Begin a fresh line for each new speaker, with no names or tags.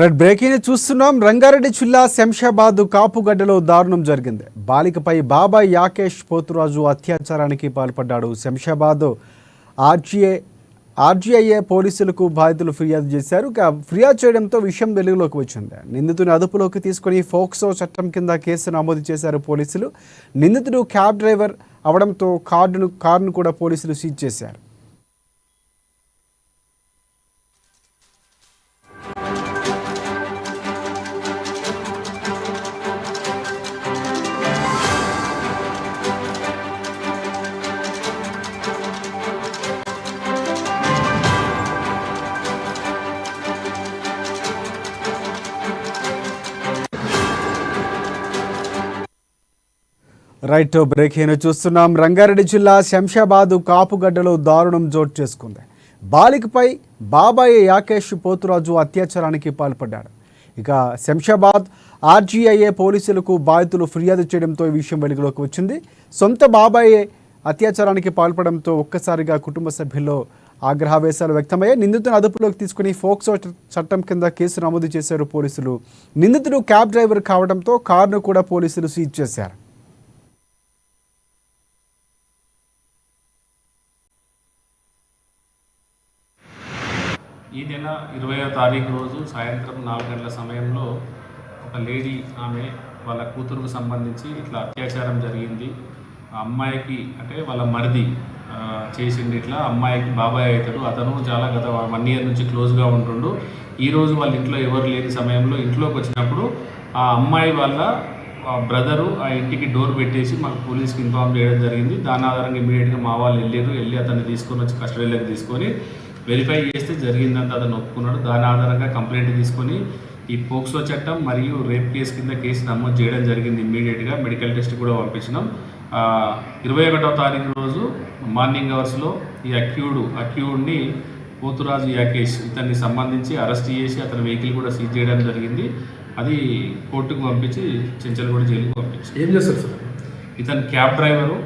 Red breaking చూస్తున్నాం. రంగారెడ్డి జిల్లా శంషాబాద్ కాపుగడ్డలో దారుణం జరిగింది. బాలికపై బాబాయ్ యాకేష్ పోతురాజు అత్యాచారానికి పాల్పడ్డాడు. శంషాబాద్ ఆర్జీఐఏ పోలీసులకు బాధితులు ఫిర్యాదు చేశారు. ఫిర్యాదు చేయడంతో విషయం వెలుగులోకి వచ్చింది. నిందితుని అదుపులోకి తీసుకుని ఫోక్సో చట్టం కింద కేసు నమోదు చేశారు పోలీసులు. నిందితుడు క్యాబ్ డ్రైవర్ అవడంతో కారును కూడా పోలీసులు సీజ్ చేశారు. రైట్ బ్రేకింగ్ చూస్తున్నాం. రంగారెడ్డి జిల్లా శంషాబాద్ కాపుగడ్డలో దారుణం చోటు చేసుకుంది. బాలికపై బాబాయ్ యాకేష్ పోతురాజు అత్యాచారానికి పాల్పడ్డాడు. ఇక శంషాబాద్ ఆర్జీఐఏ పోలీసులకు బాధితులు ఫిర్యాదు చేయడంతో ఈ విషయం వెలుగులోకి వచ్చింది. సొంత బాబాయ్ అత్యాచారానికి పాల్పడంతో ఒక్కసారిగా కుటుంబ సభ్యుల్లో ఆగ్రహావేశాలు వ్యక్తమయ్యాయి. నిందితుని అదుపులోకి తీసుకుని ఫోక్సో చట్టం కింద కేసు నమోదు చేశారు పోలీసులు. నిందితుడు క్యాబ్ డ్రైవర్ కావడంతో కారును కూడా పోలీసులు సీజ్ చేశారు.
ఈ నెల 20వ తారీఖు రోజు సాయంత్రం 4 గంటల సమయంలో ఒక లేడీ ఆమె వాళ్ళ కూతురుకు సంబంధించి ఇట్లా అత్యాచారం జరిగింది. ఆ అమ్మాయికి అంటే వాళ్ళ మరిది చేసింది. ఇట్లా అమ్మాయికి బాబాయ్ అవుతాడు. అతను చాలా గత 1 ఇయర్ నుంచి క్లోజ్గా ఉంటుండు. ఈరోజు వాళ్ళ ఇంట్లో ఎవరు లేని సమయంలో ఇంట్లోకి వచ్చినప్పుడు ఆ అమ్మాయి వాళ్ళ బ్రదరు ఆ ఇంటికి డోర్ పెట్టేసి మాకు పోలీస్కి ఇన్ఫార్మ్ చేయడం జరిగింది. దాని ఆధారంగా ఇమీడియట్గా మా వాళ్ళు వెళ్ళి అతన్ని తీసుకొని వచ్చి కస్టడీలోకి తీసుకొని వెరిఫై చేస్తే జరిగిందంటే అతను ఒప్పుకున్నాడు. దాని ఆధారంగా కంప్లైంట్ తీసుకొని ఈ పోక్సో చట్టం మరియు రేప్ కేసు కింద కేసు నమోదు చేయడం జరిగింది. ఇమ్మీడియట్గా మెడికల్ టెస్ట్ కూడా పంపించినాం. 21వ తారీఖు రోజు మార్నింగ్ అవర్స్లో ఈ అక్యూడ్ని పోతురాజు యాకేష్ ఇతన్ని సంబంధించి అరెస్ట్ చేసి అతని వెహికల్ కూడా సీజ్ చేయడం జరిగింది. అది కోర్టుకు పంపించి చెంచల్గూడ జైలుకు పంపించి
ఏం చేస్తారు సార్?
ఇతను క్యాబ్ డ్రైవరు.